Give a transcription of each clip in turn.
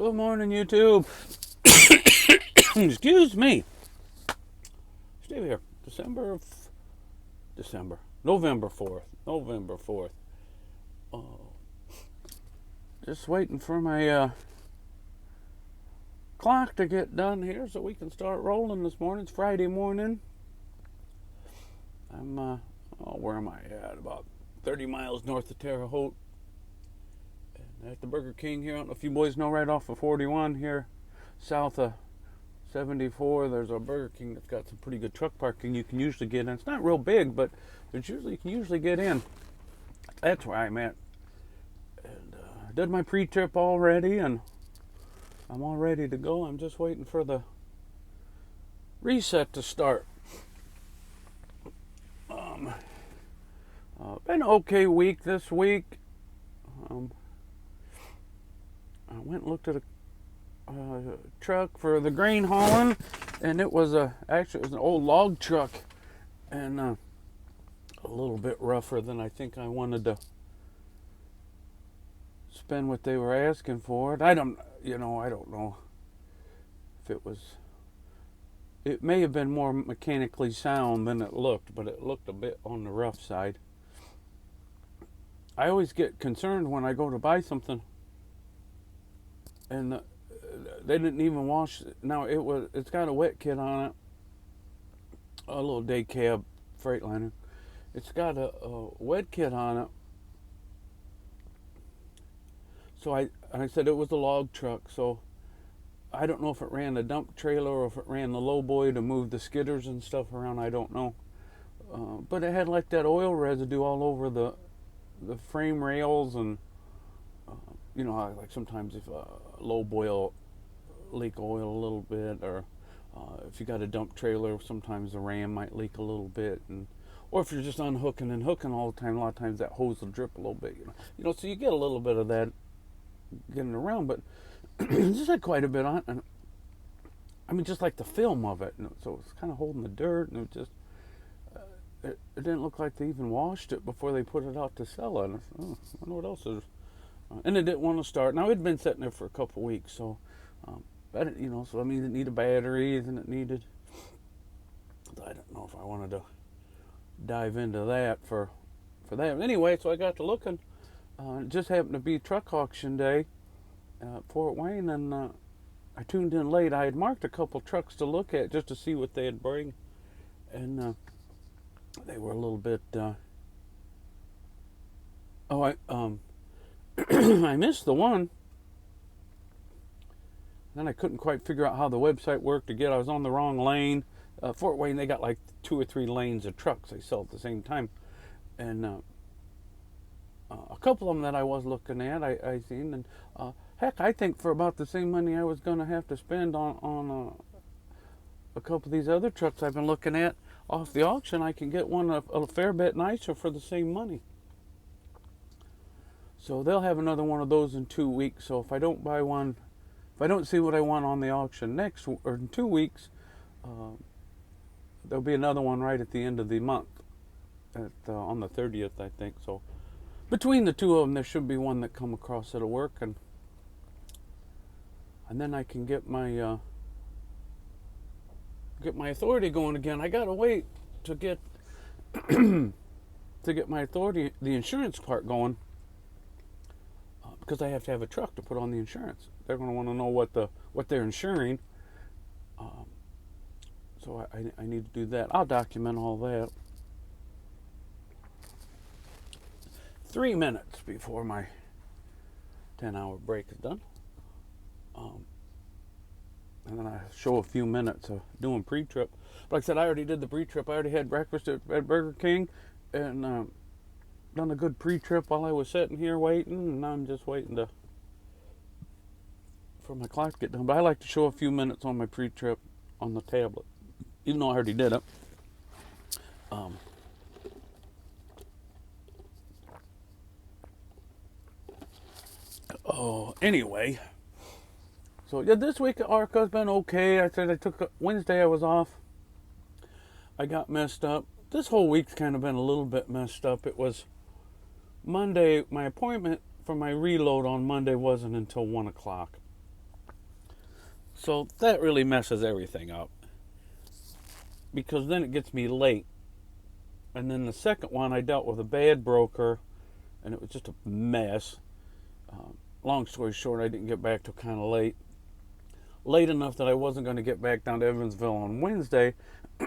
Good morning, YouTube. Excuse me. Stay here. November 4th. November 4th. Oh, just waiting for my clock to get done here so we can start rolling this morning. It's Friday morning. I'm, where am I at? About 30 miles north of Terre Haute. And at the Burger King here. I don't know if you boys know, right off of 41 here, south of 74, there's a Burger King that's got some pretty good truck parking you can usually get in. It's not real big, but you can usually get in. That's where I'm at. And I did my pre-trip already, and I'm all ready to go. I'm just waiting for the reset to start. Been an okay week this week. I went and looked at a truck for the grain hauling, and it was actually it was an old log truck, and a little bit rougher than I think I wanted to spend what they were asking for it. I don't know if it was. It may have been more mechanically sound than it looked, but it looked a bit on the rough side. I always get concerned when I go to buy something, and they didn't even wash it. Now it's got a wet kit on it, a little day cab Freightliner. It's got a wet kit on it. So I said it was a log truck, so I don't know if it ran the dump trailer or if it ran the lowboy to move the skidders and stuff around. I don't know. But it had like that oil residue all over the frame rails, and like sometimes if a lowboy will leak oil a little bit, or if you got a dump trailer, sometimes the ram might leak a little bit, or if you're just unhooking and hooking all the time, a lot of times that hose will drip a little bit. So you get a little bit of that getting around, but just had quite a bit on, and I mean just like the film of it, so it's kind of holding the dirt, and it just it didn't look like they even washed it before they put it out to sell it. And I wonder what else is. And it didn't want to start. Now, it had been sitting there for a couple of weeks, so, so I mean, it needed batteries, and it needed, I don't know if I wanted to dive into that for that. Anyway, so I got to looking. It just happened to be truck auction day at Fort Wayne, and I tuned in late. I had marked a couple trucks to look at just to see what they'd bring, and they were a little bit, I missed the one. Then I couldn't quite figure out how the website worked again. I was on the wrong lane. Fort Wayne, they got like 2 or 3 lanes of trucks they sell at the same time. And a couple of them that I was looking at, I seen. And heck, I think for about the same money I was going to have to spend on a couple of these other trucks I've been looking at off the auction, I can get one a fair bit nicer for the same money. So they'll have another one of those in 2 weeks. So if I don't buy one, if I don't see what I want on the auction in 2 weeks, there'll be another one right at the end of the month, on the 30th, I think. So between the two of them, there should be one that come across that'll work, and then I can get my authority going again. I gotta wait to get to get my authority, the insurance part going. Because I have to have a truck to put on the insurance. They're going to want to know what they're insuring. So I need to do that. I'll document all that. 3 minutes before my 10-hour break is done. And then I show a few minutes of doing pre-trip. But like I said, I already did the pre-trip. I already had breakfast at Burger King, and done a good pre-trip while I was sitting here waiting, and now I'm just waiting for my clock to get done. But I like to show a few minutes on my pre-trip on the tablet, even though I already did it. Anyway, so yeah, this week at Arka's been okay. I said Wednesday I was off. I got messed up. This whole week's kind of been a little bit messed up. It was Monday, my appointment for my reload on Monday wasn't until 1 o'clock. So that really messes everything up because then it gets me late. And then the second one, I dealt with a bad broker, and it was just a mess. Long story short, I didn't get back till kind of late. Late enough that I wasn't going to get back down to Evansville on Wednesday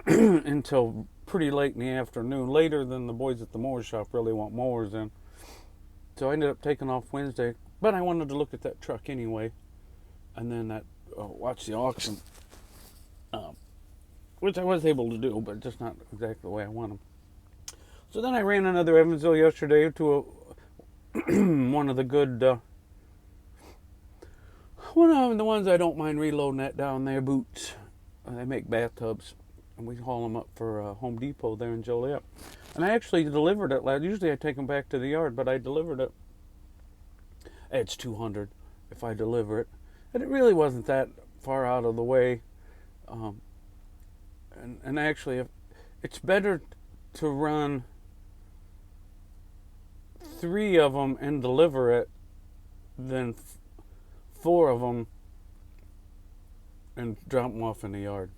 until pretty late in the afternoon, later than the boys at the mower shop really want mowers in. So I ended up taking off Wednesday, but I wanted to look at that truck anyway, and then watch the auction, which I was able to do, but just not exactly the way I want them. So then I ran another Evansville yesterday to one of the good, one of the ones I don't mind reloading that down there, Boots. They make bathtubs, and we haul them up for Home Depot there in Joliet. And I actually delivered it last. Usually I take them back to the yard, but I delivered it. It's $200 if I deliver it, and it really wasn't that far out of the way. And actually, it's better to run 3 of them and deliver it than 4 of them and drop them off in the yard.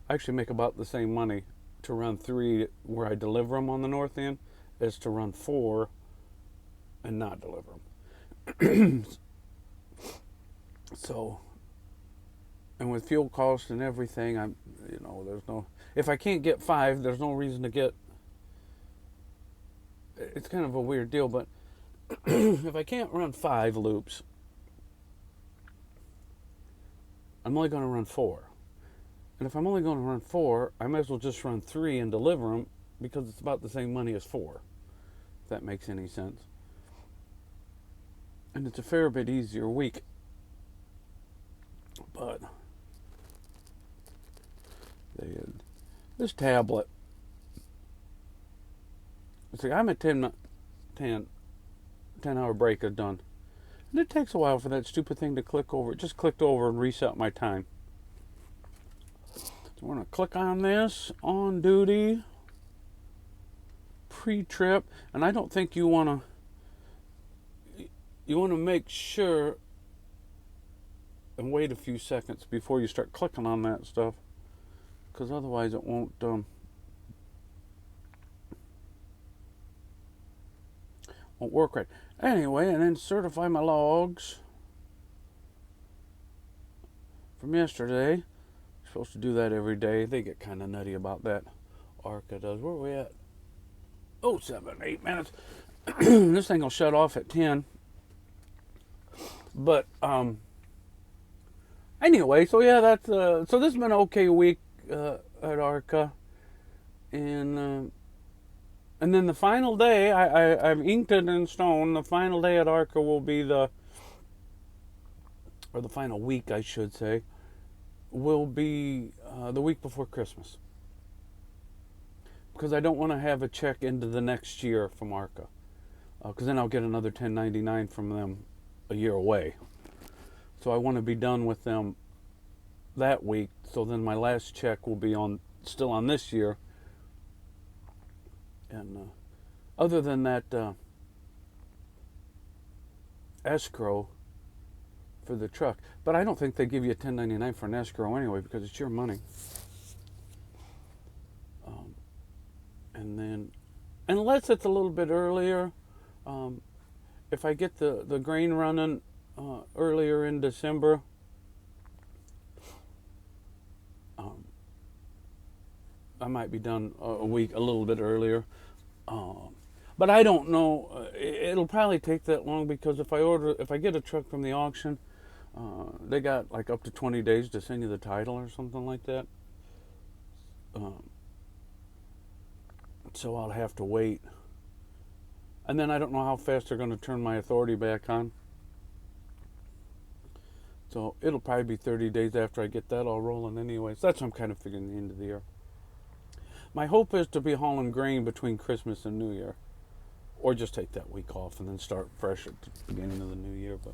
I actually make about the same money to run 3 where I deliver them on the north end as to run 4 and not deliver them. So, and with fuel costs and everything, there's no, if I can't get 5, there's no reason to get, it's kind of a weird deal, but if I can't run 5 loops, I'm only going to run 4. And if I'm only going to run 4, I might as well just run 3 and deliver them because it's about the same money as 4, if that makes any sense. And it's a fair bit easier week. But this tablet, see, I'm at 10 hour break is done. And it takes a while for that stupid thing to click over. It just clicked over and reset my time. So we're going to click on this, on duty, pre-trip. And I don't think you want to make sure and wait a few seconds before you start clicking on that stuff, because otherwise it won't work right. Anyway, and then certify my logs from yesterday. You're supposed to do that every day. They get kind of nutty about that. Arka does. Where are we at? 7, 8 minutes. This thing will shut off at 10. But anyway, so yeah, that's so this has been an okay week at Arka, and then the final day, I've inked it in stone. The final day at Arka will be the final week, I should say, will be the week before Christmas, because I don't want to have a check into the next year from Arka, because then I'll get another 1099 from them a year away. So I want to be done with them that week, so then my last check will be still on this year. And other than that, escrow for the truck. But I don't think they give you a 1099 for an escrow anyway, because it's your money. And then, unless it's a little bit earlier, if I get the grain running earlier in December, I might be done a little bit earlier. But I don't know. It'll probably take that long, because if I get a truck from the auction, they got like up to 20 days to send you the title or something like that. So I'll have to wait. And then I don't know how fast they're going to turn my authority back on. So it'll probably be 30 days after I get that all rolling anyway. So that's what I'm kind of figuring the end of the year. My hope is to be hauling grain between Christmas and New Year. Or just take that week off and then start fresh at the beginning of the new year. But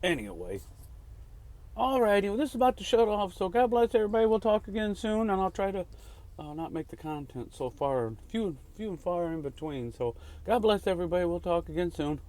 anyway. Alrighty, well, this is about to shut off. So God bless everybody. We'll talk again soon. And I'll try to not make the content so far. Few and far in between. So God bless everybody. We'll talk again soon.